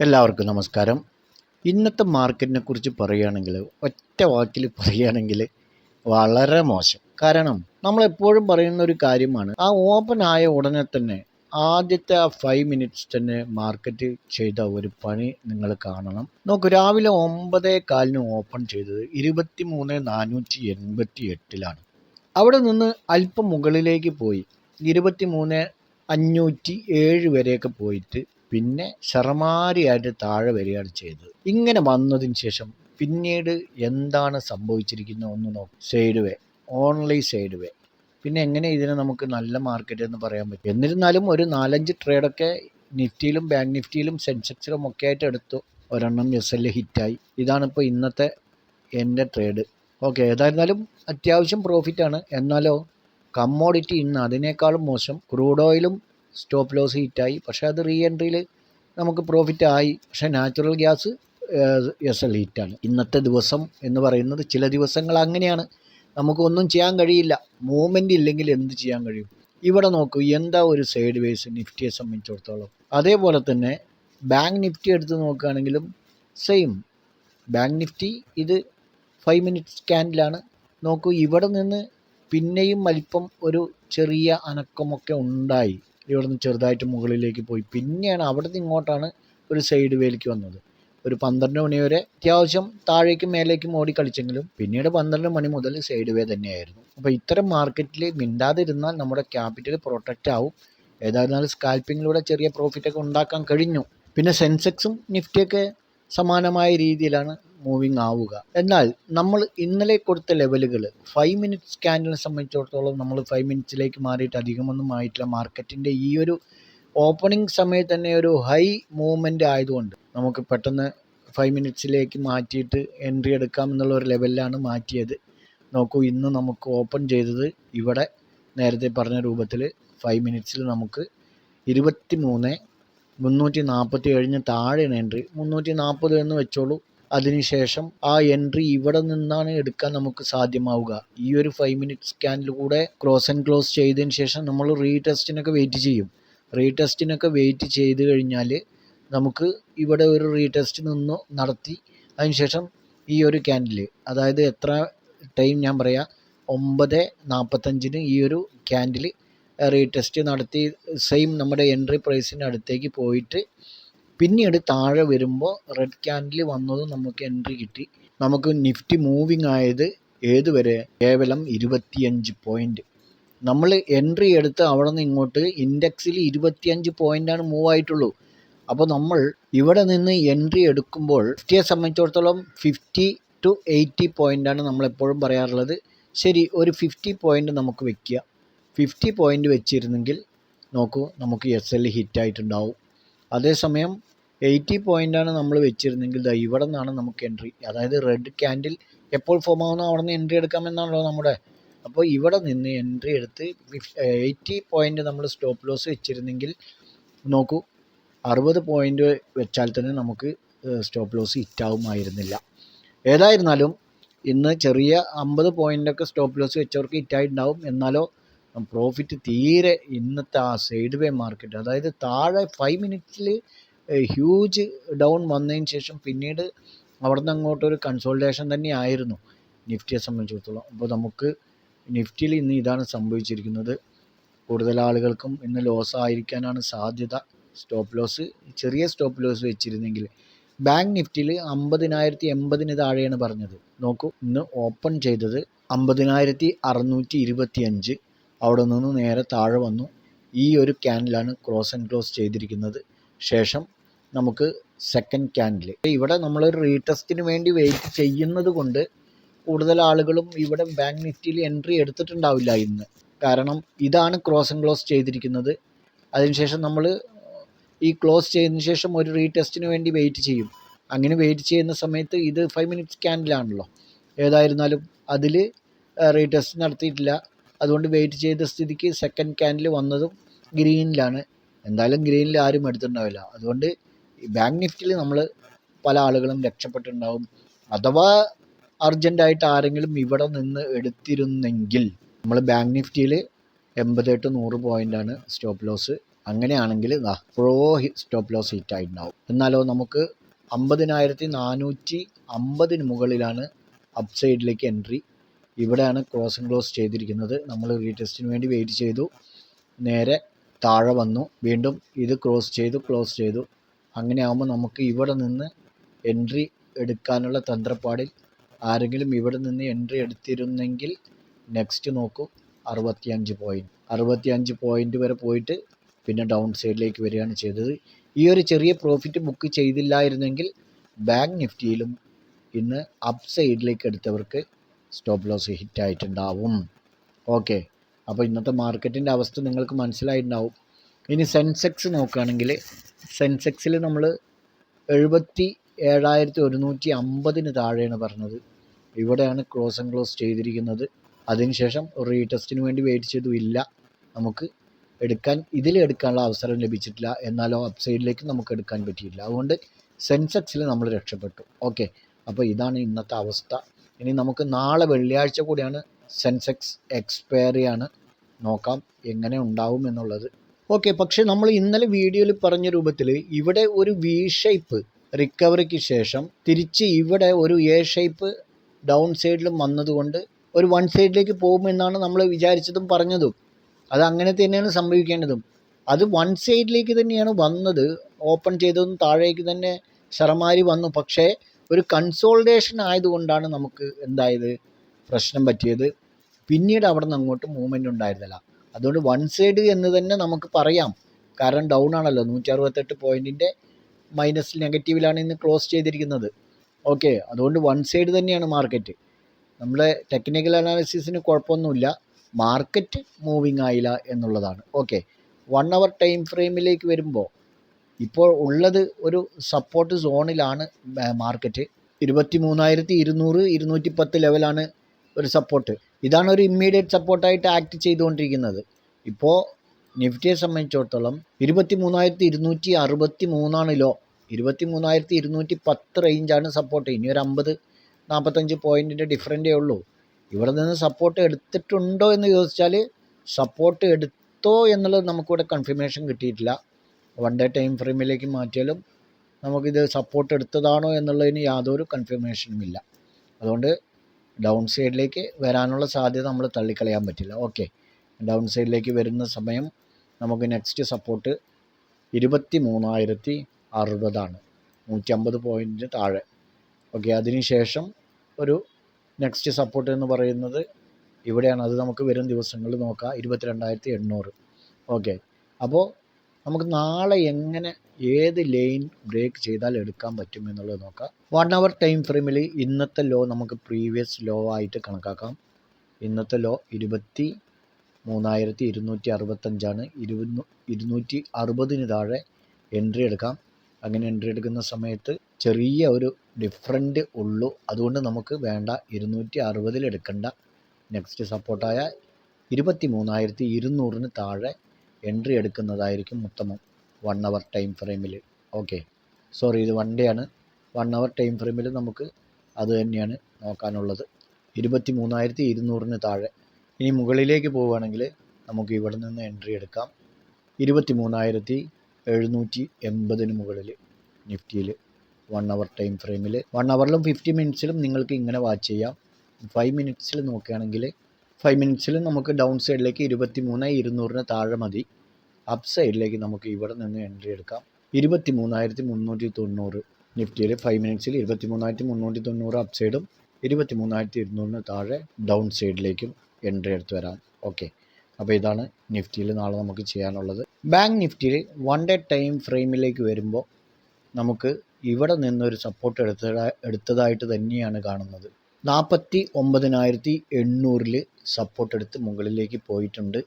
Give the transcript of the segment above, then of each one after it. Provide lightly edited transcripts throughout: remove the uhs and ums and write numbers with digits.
എല്ലാവർക്കും നമസ്കാരം. ഇന്നത്തെ മാർക്കറ്റിനെ കുറിച്ച് പറയുകയാണെങ്കിൽ ഒറ്റ വാക്കിൽ പറയുകയാണെങ്കിൽ വളരെ മോശം. കാരണം നമ്മളെപ്പോഴും പറയുന്ന ഒരു കാര്യമാണ്, ആ ഓപ്പൺ ആയ ഉടനെ തന്നെ ആദ്യത്തെ ആ 5 മിനിറ്റ്സ് തന്നെ മാർക്കറ്റ് ചെയ്ത ഒരു പണി നിങ്ങൾ കാണണം. നോക്കൂ, രാവിലെ 9:15 ഓപ്പൺ ചെയ്തത് 23,488 അവിടെ നിന്ന് അല്പം മുകളിലേക്ക് പോയി 23,507 വരെയൊക്കെ പോയിട്ട് പിന്നെ ശരമാരിയായിട്ട് താഴെ വരികയാണ് ചെയ്തത്. ഇങ്ങനെ വന്നതിന് ശേഷം പിന്നീട് എന്താണ് സംഭവിച്ചിരിക്കുന്നത് ഒന്ന് നോക്കും. സൈഡ് വേ, ഓൺലി സൈഡ് വേ. പിന്നെ എങ്ങനെ ഇതിനെ നമുക്ക് നല്ല മാർക്കറ്റ് എന്ന് പറയാൻ പറ്റും? എന്നിരുന്നാലും ഒരു 4-5 ട്രേഡൊക്കെ നിഫ്റ്റിയിലും ബാങ്ക് നിഫ്റ്റിയിലും സെൻസെക്സിലും ഒക്കെ ആയിട്ട് എടുത്തു. ഒരെണ്ണം SL ഹിറ്റായി. ഇതാണിപ്പോൾ ഇന്നത്തെ എൻ്റെ ട്രേഡ്. ഓക്കെ, ഏതായിരുന്നാലും അത്യാവശ്യം പ്രോഫിറ്റാണ്. എന്നാലോ കമ്മോഡിറ്റി ഇന്ന് അതിനേക്കാളും മോശം. ക്രൂഡ് ഓയിലും സ്റ്റോപ്പ് ലോസ് ഹിറ്റായി, പക്ഷേ അത് റീ എൻട്രിയിൽ നമുക്ക് പ്രോഫിറ്റ് ആയി. പക്ഷേ നാച്ചുറൽ ഗ്യാസ് SL ഹിറ്റാണ്. ഇന്നത്തെ ദിവസം എന്ന് പറയുന്നത്, ചില ദിവസങ്ങൾ അങ്ങനെയാണ്, നമുക്കൊന്നും ചെയ്യാൻ കഴിയില്ല. മൂവ്മെൻ്റ് ഇല്ലെങ്കിൽ എന്ത് ചെയ്യാൻ കഴിയും? ഇവിടെ നോക്കൂ, എന്താ ഒരു സൈഡ് വേസ് നിഫ്റ്റിയെ സംബന്ധിച്ചിടത്തോളം. അതേപോലെ തന്നെ ബാങ്ക് നിഫ്റ്റി എടുത്ത് നോക്കുകയാണെങ്കിലും സെയിം. ബാങ്ക് നിഫ്റ്റി ഇത് 5 മിനിറ്റ്സ് ക്യാൻഡിലാണ്. നോക്കൂ, ഇവിടെ നിന്ന് പിന്നെയും അല്പം ഒരു ചെറിയ അനക്കമൊക്കെ ഉണ്ടായി. ഇവിടെ നിന്ന് ചെറുതായിട്ട് മുകളിലേക്ക് പോയി, പിന്നെയാണ് അവിടെ നിന്ന് ഇങ്ങോട്ടാണ് ഒരു സൈഡ് വേയിലേക്ക് വന്നത്. ഒരു 12 മണി വരെ അത്യാവശ്യം താഴേക്കും മേലേക്കും ഓടി കളിച്ചെങ്കിലും പിന്നീട് 12 മണി മുതൽ സൈഡ് വേ തന്നെയായിരുന്നു. അപ്പോൾ ഇത്തരം മാർക്കറ്റിൽ മിണ്ടാതിരുന്നാൽ നമ്മുടെ ക്യാപിറ്റൽ പ്രൊട്ടക്റ്റ് ആവും. ഏതായിരുന്നാലും സ്കാൽപ്പിങ്ങിലൂടെ ചെറിയ പ്രോഫിറ്റൊക്കെ ഉണ്ടാക്കാൻ കഴിഞ്ഞു. പിന്നെ സെൻസെക്സും നിഫ്റ്റിയൊക്കെ സമാനമായ രീതിയിലാണ് മൂവിങ് ആവുക. എന്നാൽ നമ്മൾ ഇന്നലെ കൊടുത്ത ലെവലുകൾ 5 മിനിറ്റ്സ് ക്യാൻഡിലിനെ സംബന്ധിച്ചിടത്തോളം നമ്മൾ 5 മിനിറ്റ്സിലേക്ക് മാറിയിട്ട് അധികമൊന്നും ആയിട്ടില്ല. മാർക്കറ്റിൻ്റെ ഈ ഒരു ഓപ്പണിംഗ് സമയത്ത് തന്നെ ഒരു ഹൈ മൂവ്മെൻ്റ് ആയതുകൊണ്ട് നമുക്ക് പെട്ടെന്ന് 5 മിനിറ്റ്സിലേക്ക് മാറ്റിയിട്ട് എൻട്രി എടുക്കാം എന്നുള്ള ഒരു ലെവലിലാണ് മാറ്റിയത്. നോക്കൂ, ഇന്ന് നമുക്ക് ഓപ്പൺ ചെയ്തത് ഇവിടെ നേരത്തെ പറഞ്ഞ രൂപത്തിൽ 5 മിനിറ്റ്സിൽ നമുക്ക് 23,347 താഴെയാണ് എൻട്രി. 340 എന്ന് വെച്ചോളൂ. അതിനുശേഷം ആ എൻട്രി ഇവിടെ നിന്നാണ് എടുക്കാൻ നമുക്ക് സാധ്യമാവുക. ഈ ഒരു 5 മിനിറ്റ്സ് സ്കാനിൽ കൂടെ ക്രോസ് ആൻഡ് ക്ലോസ് ചെയ്തതിന് ശേഷം നമ്മൾ റീടെസ്റ്റിനൊക്കെ വെയിറ്റ് ചെയ്യും. റീടെസ്റ്റിനൊക്കെ വെയിറ്റ് ചെയ്ത് കഴിഞ്ഞാൽ നമുക്ക് ഇവിടെ ഒരു റീടെസ്റ്റ് നിന്ന് നടത്തി അതിനുശേഷം ഈ ഒരു ക്യാൻഡിൽ, അതായത് എത്ര ടൈം ഞാൻ പറയാം, 9:45 ഈ ഒരു ക്യാൻഡിൽ റീടെസ്റ്റ് നടത്തി സെയിം നമ്മുടെ എൻട്രി പ്രൈസിൻ്റെ അടുത്തേക്ക് പോയിട്ട് പിന്നീട് താഴെ വരുമ്പോൾ റെഡ് ക്യാൻഡിൽ വന്നതും നമുക്ക് എൻട്രി കിട്ടി. നമുക്ക് നിഫ്റ്റി മൂവിങ് ആയത് ഏതുവരെ? കേവലം 25 പോയിൻ്റ്. നമ്മൾ എൻട്രി എടുത്ത് അവിടെ നിന്ന് ഇങ്ങോട്ട് ഇൻഡെക്സിൽ 25 പോയിൻ്റാണ് മൂവ് ആയിട്ടുള്ളൂ. അപ്പോൾ നമ്മൾ ഇവിടെ നിന്ന് എൻട്രി എടുക്കുമ്പോൾ നിഫ്റ്റിയെ സംബന്ധിച്ചിടത്തോളം 50 to 80 പോയിൻ്റാണ് നമ്മളെപ്പോഴും പറയാറുള്ളത്. ശരി, ഒരു 50 പോയിൻ്റ് നമുക്ക് വെക്കുക. 50 പോയിൻ്റ് വെച്ചിരുന്നെങ്കിൽ നോക്കൂ, നമുക്ക് SL ഹിറ്റായിട്ടുണ്ടാവും. അതേസമയം 80 പോയിൻ്റാണ് നമ്മൾ വെച്ചിരുന്നെങ്കിൽ ഇവിടെ നിന്നാണ് നമുക്ക് എൻട്രി, അതായത് റെഡ് ക്യാൻഡിൽ എപ്പോൾ ഫോം ആവുന്നോ അവിടെ നിന്ന് എൻട്രി എടുക്കാമെന്നാണല്ലോ നമ്മുടെ. അപ്പോൾ ഇവിടെ നിന്ന് എൻട്രി എടുത്ത് 80 പോയിൻ്റ് നമ്മൾ സ്റ്റോപ്പ് ലോസ് വെച്ചിരുന്നെങ്കിൽ നോക്കൂ, 60 പോയിൻ്റ് വെച്ചാൽ തന്നെ നമുക്ക് സ്റ്റോപ്പ് ലോസ് ഹിറ്റാവുമായിരുന്നില്ല. ഏതായിരുന്നാലും ഇന്ന് ചെറിയ 50 പോയിൻ്റൊക്കെ സ്റ്റോപ്പ് ലോസ് വെച്ചവർക്ക് ഹിറ്റായിട്ടുണ്ടാവും. എന്നാലോ പ്രോഫിറ്റ് തീരെ ഇന്നത്തെ ആ സൈഡ് വേ മാർക്കറ്റ്, അതായത് താഴെ 5 മിനിറ്റ്സിൽ ഹ്യൂജ് ഡൗൺ വന്നതിന് ശേഷം പിന്നീട് അവിടെ നിന്ന് അങ്ങോട്ടൊരു കൺസോൾട്ടേഷൻ തന്നെയായിരുന്നു നിഫ്റ്റിയെ സംബന്ധിച്ചിടത്തോളം. അപ്പോൾ നമുക്ക് നിഫ്റ്റിയിൽ ഇന്ന് ഇതാണ് സംഭവിച്ചിരിക്കുന്നത്. കൂടുതൽ ആളുകൾക്കും ഇന്ന് ലോസ് ആയിരിക്കാനാണ് സാധ്യത. സ്റ്റോപ്പ് ലോസ്, ചെറിയ സ്റ്റോപ്പ് ലോസ് വെച്ചിരുന്നെങ്കിൽ. ബാങ്ക് നിഫ്റ്റിയിൽ 50,080 താഴെയാണ് പറഞ്ഞത്. നോക്കൂ, ഇന്ന് ഓപ്പൺ ചെയ്തത് 50,625. അവിടെ നിന്ന് നേരെ താഴെ വന്നു. ഈ ഒരു ക്യാൻഡിലാണ് ക്രോസ് ആൻഡ് ക്ലോസ് ചെയ്തിരിക്കുന്നത്. ശേഷം നമുക്ക് സെക്കൻഡ് ക്യാൻഡിൽ ഇവിടെ നമ്മളൊരു റീടെസ്റ്റിന് വേണ്ടി വെയിറ്റ് ചെയ്യുന്നത് കൊണ്ട് കൂടുതൽ ആളുകളും ഇവിടെ ബാങ്ക് നിഫ്റ്റിയിൽ എൻട്രി എടുത്തിട്ടുണ്ടാവില്ല ഇന്ന്. കാരണം ഇതാണ് ക്രോസ് ആൻഡ് ക്ലോസ് ചെയ്തിരിക്കുന്നത്. അതിനുശേഷം നമ്മൾ ഈ ക്ലോസ് ചെയ്തതിന് ശേഷം ഒരു റീടെസ്റ്റിന് വേണ്ടി വെയിറ്റ് ചെയ്യും. അങ്ങനെ വെയിറ്റ് ചെയ്യുന്ന സമയത്ത് ഇത് 5 മിനിറ്റ്സ് ക്യാൻഡിലാണല്ലോ. ഏതായിരുന്നാലും അതിൽ റീടെസ്റ്റ് നടത്തിയിട്ടില്ല. അതുകൊണ്ട് വെയിറ്റ് ചെയ്ത സ്ഥിതിക്ക് സെക്കൻഡ് ക്യാൻഡിൽ വന്നതും ഗ്രീനിലാണ്. എന്തായാലും ഗ്രീനിൽ ആരും എടുത്തിട്ടുണ്ടാവില്ല. അതുകൊണ്ട് ബാങ്ക് നിഫ്റ്റിയിൽ നമ്മൾ പല ആളുകളും രക്ഷപ്പെട്ടിട്ടുണ്ടാവും. അഥവാ അർജൻറ്റായിട്ട് ആരെങ്കിലും ഇവിടെ നിന്ന് എടുത്തിരുന്നെങ്കിൽ നമ്മൾ ബാങ്ക് നിഫ്റ്റിയിൽ 80 to 100 പോയിൻ്റാണ് സ്റ്റോപ്പ് ലോസ്. അങ്ങനെയാണെങ്കിൽ പ്രോ സ്റ്റോപ്പ് ലോസ് ഹിറ്റ് ആയിട്ടുണ്ടാവും. എന്നാലോ നമുക്ക് 50,450 മുകളിലാണ് അപ്പ് സൈഡിലേക്ക് എൻട്രി. ഇവിടെയാണ് ക്ലോസ് ചെയ്തിരിക്കുന്നത്. നമ്മൾ റീടെസ്റ്റിന് വേണ്ടി വെയിറ്റ് ചെയ്തു, നേരെ താഴെ വന്നു, വീണ്ടും ഇത് ക്ലോസ് ചെയ്തു. അങ്ങനെ ആകുമ്പോൾ നമുക്ക് ഇവിടെ നിന്ന് എൻട്രി എടുക്കാനുള്ള തന്ത്രപ്പാടിൽ ആരെങ്കിലും ഇവിടെ നിന്ന് എൻട്രി എടുത്തിരുന്നെങ്കിൽ നെക്സ്റ്റ് നോക്കൂ 65 പോയിൻ്റ് വരെ പോയിട്ട് പിന്നെ ഡൗൺ സൈഡിലേക്ക് വരികയാണ് ചെയ്തത്. ഈ ഒരു ചെറിയ പ്രോഫിറ്റ് ബുക്ക് ചെയ്തില്ലായിരുന്നെങ്കിൽ ബാങ്ക് നിഫ്റ്റിയിലും ഇന്ന് അപ്പ് സൈഡിലേക്ക് എടുത്തവർക്ക് സ്റ്റോപ്പ് ലോസ് ഹിറ്റ് ആയിട്ടുണ്ടാവും. ഓക്കെ, അപ്പോൾ ഇന്നത്തെ മാർക്കറ്റിൻ്റെ അവസ്ഥ നിങ്ങൾക്ക് മനസ്സിലായിട്ടുണ്ടാവും. ഇനി സെൻസെക്സ് നോക്കുകയാണെങ്കിൽ സെൻസെക്സിൽ നമ്മൾ 77,150 താഴെയാണ് പറഞ്ഞത്. ഇവിടെയാണ് ക്ലോസ് ചെയ്തിരിക്കുന്നത്. അതിനുശേഷം റീടെസ്റ്റിന് വേണ്ടി വെയിറ്റ് ചെയ്തു, ഇല്ല നമുക്ക് എടുക്കാനുള്ള അവസരം ലഭിച്ചിട്ടില്ല. എന്നാലോ അപ്പ് സൈഡിലേക്ക് നമുക്ക് എടുക്കാൻ പറ്റിയില്ല. അതുകൊണ്ട് സെൻസെക്സിൽ നമ്മൾ രക്ഷപ്പെട്ടു. ഓക്കെ, അപ്പോൾ ഇതാണ് ഇന്നത്തെ അവസ്ഥ. ഇനി നമുക്ക് നാളെ വെള്ളിയാഴ്ച കൂടിയാണ് സെൻസെക്സ് എക്സ്പയറിയാണ്, നോക്കാം എങ്ങനെ ഉണ്ടാവും എന്നുള്ളത്. ഓക്കെ, പക്ഷേ നമ്മൾ ഇന്നലെ വീഡിയോയിൽ പറഞ്ഞ രൂപത്തിൽ ഇവിടെ ഒരു വി ഷേപ്പ് റിക്കവറിക്ക് ശേഷം തിരിച്ച് ഇവിടെ ഒരു എ ഷേപ്പ് ഡൗൺ സൈഡിലും വന്നതുകൊണ്ട് ഒരു വൺ സൈഡിലേക്ക് പോകുമെന്നാണ് നമ്മൾ വിചാരിച്ചതും പറഞ്ഞതും. അത് അങ്ങനെ തന്നെയാണ് സംഭവിക്കേണ്ടതും. അത് വൺ സൈഡിലേക്ക് തന്നെയാണ് വന്നത്. ഓപ്പൺ ചെയ്തതും താഴേക്ക് തന്നെ ശരമാരി വന്നു. പക്ഷേ ഒരു കൺസോൾട്ടേഷൻ ആയതുകൊണ്ടാണ് നമുക്ക് എന്തായത് പ്രശ്നം പറ്റിയത്. പിന്നീട് അവിടെ നിന്ന് അങ്ങോട്ട് മൂവ്മെൻറ്റ് ഉണ്ടായിരുന്നില്ല. അതുകൊണ്ട് വൺ സൈഡ് എന്ന് തന്നെ നമുക്ക് പറയാം. കാരണം ഡൗൺ ആണല്ലോ, 168 പോയിൻറ്റിൻ്റെ മൈനസ് നെഗറ്റീവിലാണ് ഇന്ന് ക്ലോസ് ചെയ്തിരിക്കുന്നത്. ഓക്കെ, അതുകൊണ്ട് വൺ സൈഡ് തന്നെയാണ് മാർക്കറ്റ്. നമ്മളെ ടെക്നിക്കൽ അനാലിസിസിന് കുഴപ്പമൊന്നുമില്ല, മാർക്കറ്റ് മൂവിങ് ആയില്ല എന്നുള്ളതാണ്. ഓക്കെ, 1 അവർ ടൈം ഫ്രെയിമിലേക്ക് വരുമ്പോൾ ഇപ്പോൾ ഉള്ളത് ഒരു സപ്പോർട്ട് സോണിലാണ് മാർക്കറ്റ്. 23,200 210 ലെവലാണ് ഒരു സപ്പോർട്ട്. ഇതാണ് ഒരു ഇമ്മീഡിയറ്റ് സപ്പോർട്ടായിട്ട് ആക്ട് ചെയ്തുകൊണ്ടിരിക്കുന്നത്. ഇപ്പോൾ നിഫ്റ്റിയെ സംബന്ധിച്ചിടത്തോളം 23,263 ലോ, 23,210 റേഞ്ചാണ് സപ്പോർട്ട്. ഇനി ഒരു 50-45 പോയിൻറ്റിൻ്റെ ഡിഫറൻറ്റേ ഉള്ളൂ. ഇവിടെ നിന്ന് സപ്പോർട്ട് എടുത്തിട്ടുണ്ടോ എന്ന് ചോദിച്ചാൽ സപ്പോർട്ട് എടുത്തോ എന്നുള്ളത് നമുക്കിവിടെ കൺഫർമേഷൻ കിട്ടിയിട്ടില്ല. 1 ഡേ ടൈം ഫ്രെയിമിലേക്ക് മാറ്റിയാലും നമുക്കിത് സപ്പോർട്ട് എടുത്തതാണോ എന്നുള്ളതിന് യാതൊരു കൺഫർമേഷനും ഇല്ല. അതുകൊണ്ട് ഡൗൺ സൈഡിലേക്ക് വരാനുള്ള സാധ്യത നമ്മൾ തള്ളിക്കളയാൻ പറ്റില്ല. ഓക്കെ, ഡൗൺ സൈഡിലേക്ക് വരുന്ന സമയം നമുക്ക് നെക്സ്റ്റ് സപ്പോർട്ട് 23,060 ആണ്, 150 പോയിൻറ്റ് താഴെ. ഓക്കെ, അതിനുശേഷം ഒരു നെക്സ്റ്റ് സപ്പോർട്ട് എന്ന് പറയുന്നത് ഇവിടെയാണ്. അത് നമുക്ക് വരും ദിവസങ്ങളിൽ നോക്കാം, 22,800. ഓക്കെ, അപ്പോൾ നമുക്ക് നാളെ എങ്ങനെ ഏത് ലൈൻ ബ്രേക്ക് ചെയ്താൽ എടുക്കാൻ പറ്റും എന്നുള്ളത് നോക്കാം. 1 അവർ ടൈം ഫ്രെയിമിൽ ഇന്നത്തെ ലോ നമുക്ക് പ്രീവിയസ് ലോ ആയിട്ട് കണക്കാക്കാം. ഇന്നത്തെ ലോ 23,265 260 താഴെ എൻട്രി എടുക്കാം. അങ്ങനെ എൻട്രി എടുക്കുന്ന സമയത്ത് ചെറിയ ഒരു ഡിഫറൻറ്റ് ഉള്ളൂ. അതുകൊണ്ട് നമുക്ക് വേണ്ട 260 എടുക്കേണ്ട. നെക്സ്റ്റ് സപ്പോർട്ടായ 23,200 താഴെ എൻട്രി എടുക്കുന്നതായിരിക്കും ഉത്തമം 1 അവർ ടൈം ഫ്രെയിമിൽ. ഓക്കെ, സോറി, ഇത് 1 ഡേ ആണ്. 1 അവർ ടൈം ഫ്രെയിമിൽ നമുക്ക് അത് തന്നെയാണ് നോക്കാനുള്ളത്, 23,200 താഴെ. ഇനി മുകളിലേക്ക് പോവുകയാണെങ്കിൽ നമുക്ക് ഇവിടെ നിന്ന് എൻട്രി എടുക്കാം 23,780 മുകളിൽ നിഫ്റ്റിയിൽ 1 അവർ ടൈം ഫ്രെയിമിൽ. 1 അവറിലും 50 മിനിറ്റ്സിലും നിങ്ങൾക്ക് ഇങ്ങനെ വാച്ച് ചെയ്യാം. 5 മിനിറ്റ്സിൽ നോക്കുകയാണെങ്കിൽ 5 മിനിറ്റ്സിൽ നമുക്ക് ഡൗൺ സൈഡിലേക്ക് 23,200 താഴെ മതി. അപ്പ് സൈഡിലേക്ക് നമുക്ക് ഇവിടെ നിന്ന് എൻട്രി എടുക്കാം 23,390 നിഫ്റ്റിയിൽ. 5 മിനിറ്റ്സിൽ 23,390 അപ്പ് സൈഡും 23,200 താഴെ ഡൗൺ സൈഡിലേക്കും എൻട്രി എടുത്ത് വരാം. ഓക്കെ, അപ്പോൾ ഇതാണ് നിഫ്റ്റിയിൽ നാളെ നമുക്ക് ചെയ്യാനുള്ളത്. ബാങ്ക് നിഫ്റ്റിയിൽ 1 ഡേ ടൈം ഫ്രെയിമിലേക്ക് വരുമ്പോൾ നമുക്ക് ഇവിടെ നിന്നൊരു സപ്പോർട്ട് എടുത്തതായിട്ട് തന്നെയാണ് കാണുന്നത്. 49,800 സപ്പോർട്ട് എടുത്ത് മുകളിലേക്ക് പോയിട്ടുണ്ട്.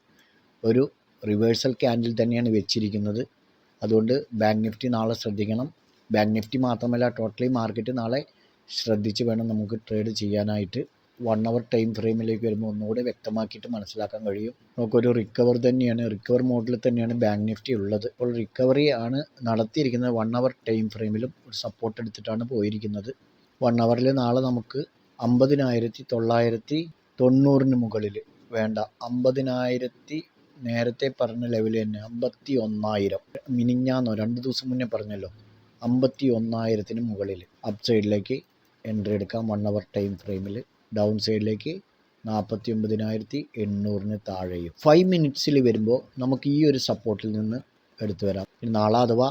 ഒരു റിവേഴ്സൽ ക്യാൻഡിൽ തന്നെയാണ് വെച്ചിരിക്കുന്നത്. അതുകൊണ്ട് ബാങ്ക് നിഫ്റ്റി നാളെ ശ്രദ്ധിക്കണം. ബാങ്ക് നിഫ്റ്റി മാത്രമല്ല, ടോട്ടലി മാർക്കറ്റ് നാളെ ശ്രദ്ധിച്ച് വേണം നമുക്ക് ട്രേഡ് ചെയ്യാനായിട്ട്. 1 അവർ ടൈം ഫ്രെയിമിലേക്ക് വരുമ്പോൾ ഒന്നുകൂടെ വ്യക്തമാക്കിയിട്ട് മനസ്സിലാക്കാൻ കഴിയും. നമുക്കൊരു റിക്കവർ മോഡിൽ തന്നെയാണ് ബാങ്ക് നിഫ്റ്റി ഉള്ളത്. അപ്പോൾ റിക്കവറി ആണ് നടത്തിയിരിക്കുന്നത്. 1 അവർ ടൈം ഫ്രെയിമിലും ഒരു സപ്പോർട്ട് എടുത്തിട്ടാണ് പോയിരിക്കുന്നത്. 1 അവറിൽ നാളെ നമുക്ക് 50,990 മുകളിൽ വേണ്ട 50,000 നേരത്തെ പറഞ്ഞ ലെവൽ തന്നെ 51,000 മിനിഞ്ഞാന്നോ 2 ദിവസം മുന്നേ പറഞ്ഞല്ലോ 51,000 മുകളിൽ അപ്പ് സൈഡിലേക്ക് എൻട്രി എടുക്കാം 1 അവർ ടൈം ഫ്രെയിമിൽ. ഡൗൺ സൈഡിലേക്ക് 49,800 താഴെയും 5 മിനിറ്റ്സിൽ വരുമ്പോൾ നമുക്ക് ഈ ഒരു സപ്പോർട്ടിൽ നിന്ന് എടുത്തു വരാം. നാളെ അഥവാ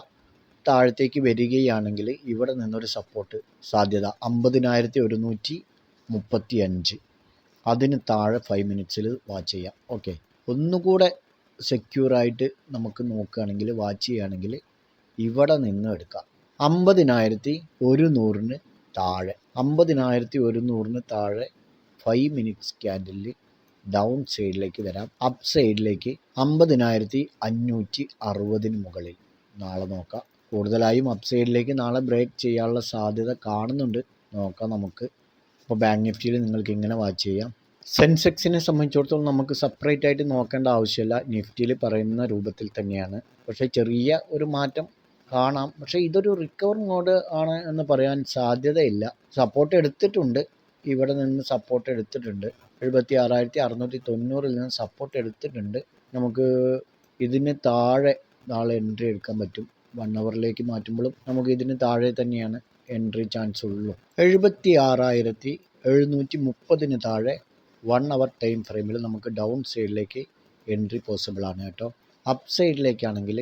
താഴത്തേക്ക് വരികയാണെങ്കിൽ ഇവിടെ നിന്നൊരു സപ്പോർട്ട് സാധ്യത 50,135 അതിന് താഴെ 5 മിനിറ്റ്സിൽ വാച്ച് ചെയ്യാം. ഓക്കെ, ഒന്നുകൂടെ സെക്യൂറായിട്ട് നമുക്ക് നോക്കുകയാണെങ്കിൽ വാച്ച് ചെയ്യുകയാണെങ്കിൽ ഇവിടെ നിന്ന് എടുക്കാം 50,100 താഴെ 50,100 താഴെ 5 മിനിറ്റ്സ് ക്യാൻഡിലിൽ ഡൗൺ സൈഡിലേക്ക് വരാം. അപ്പ് സൈഡിലേക്ക് 50,560 മുകളിൽ നാളെ നോക്കാം. കൂടുതലായും അപ്പ് സൈഡിലേക്ക് നാളെ ബ്രേക്ക് ചെയ്യാനുള്ള സാധ്യത കാണുന്നുണ്ട്. നോക്കാം നമുക്ക്. അപ്പോൾ ബാങ്ക് നിഫ്റ്റിയിൽ നിങ്ങൾക്ക് ഇങ്ങനെ വാച്ച് ചെയ്യാം. സെൻസെക്സിനെ സംബന്ധിച്ചിടത്തോളം നമുക്ക് സെപ്പറേറ്റ് ആയിട്ട് നോക്കേണ്ട ആവശ്യമില്ല, നിഫ്റ്റിയിൽ പറയുന്ന രൂപത്തിൽ തന്നെയാണ്. പക്ഷേ ചെറിയ ഒരു മാറ്റം കാണാം. പക്ഷേ ഇതൊരു റിക്കവർ മോഡ് ആണ് എന്ന് പറയാൻ സാധ്യതയില്ല. സപ്പോർട്ട് എടുത്തിട്ടുണ്ട്, ഇവിടെ നിന്ന് സപ്പോർട്ട് എടുത്തിട്ടുണ്ട്. 76,690 നിന്ന് സപ്പോർട്ട് എടുത്തിട്ടുണ്ട്. നമുക്ക് ഇതിന് താഴെ നാളെ എൻട്രി എടുക്കാൻ പറ്റും. 1 അവറിലേക്ക് മാറ്റുമ്പോഴും നമുക്ക് ഇതിന് താഴെ തന്നെയാണ് എൻട്രി ചാൻസ് ഉള്ളൂ. 76,730 താഴെ 1 അവർ ടൈം ഫ്രെയിമിൽ നമുക്ക് ഡൗൺ സൈഡിലേക്ക് എൻട്രി പോസിബിൾ ആണ് കേട്ടോ. അപ്പ് സൈഡിലേക്കാണെങ്കിൽ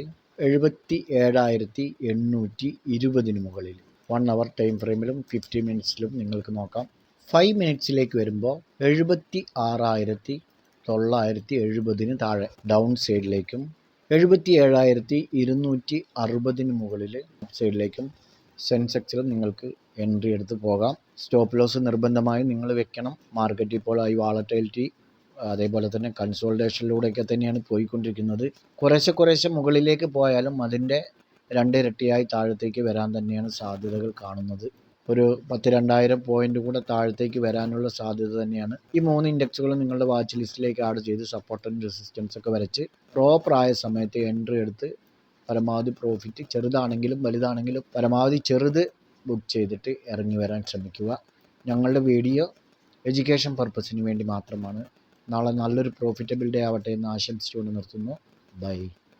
77,820 മുകളിൽ 1 അവർ ടൈം ഫ്രെയിമിലും 50 മിനിറ്റ്സിലും നിങ്ങൾക്ക് നോക്കാം. 5 മിനിറ്റ്സിലേക്ക് വരുമ്പോൾ 76,970 താഴെ ഡൗൺ സൈഡിലേക്കും 77,260 മുകളിൽ അപ്പ് സൈഡിലേക്കും സെൻസെക്സിലും നിങ്ങൾക്ക് എൻട്രി എടുത്ത് പോകാം. സ്റ്റോപ്പ് ലോസ് നിർബന്ധമായും നിങ്ങൾ വെക്കണം. മാർക്കറ്റ് ഇപ്പോൾ ഈ വാളറ്റൈലിറ്റി അതേപോലെ തന്നെ കൺസോൾട്ടേഷനിലൂടെയൊക്കെ തന്നെയാണ് പോയിക്കൊണ്ടിരിക്കുന്നത്. കുറേശ്ശെ മുകളിലേക്ക് പോയാലും അതിൻ്റെ 2 ഇരട്ടിയായി താഴത്തേക്ക് വരാൻ തന്നെയാണ് സാധ്യതകൾ കാണുന്നത്. ഒരു 10-2,000 പോയിൻ്റ് കൂടെ താഴത്തേക്ക് വരാനുള്ള സാധ്യത തന്നെയാണ്. ഈ 3 ഇൻഡെക്സുകളും നിങ്ങളുടെ വാച്ച് ലിസ്റ്റിലേക്ക് ആഡ് ചെയ്ത് സപ്പോർട്ട് ആൻഡ് റെസിസ്റ്റൻസ് ഒക്കെ വരച്ച് പ്രോപ്പറായ സമയത്ത് എൻട്രി എടുത്ത് പരമാവധി പ്രോഫിറ്റ് ചെറുതാണെങ്കിലും വലുതാണെങ്കിലും പരമാവധി ചെറുത് ബുക്ക് ചെയ്തിട്ട് ഇറങ്ങി വരാൻ ശ്രമിക്കുക. ഞങ്ങളുടെ വീഡിയോ എഡ്യൂക്കേഷൻ പർപ്പസിന് വേണ്ടി മാത്രമാണ്. നാളെ നല്ലൊരു പ്രോഫിറ്റബിൾ ഡേ ആവട്ടെ എന്ന് ആശംസിച്ചുകൊണ്ട് നിർത്തുന്നു. ബൈ.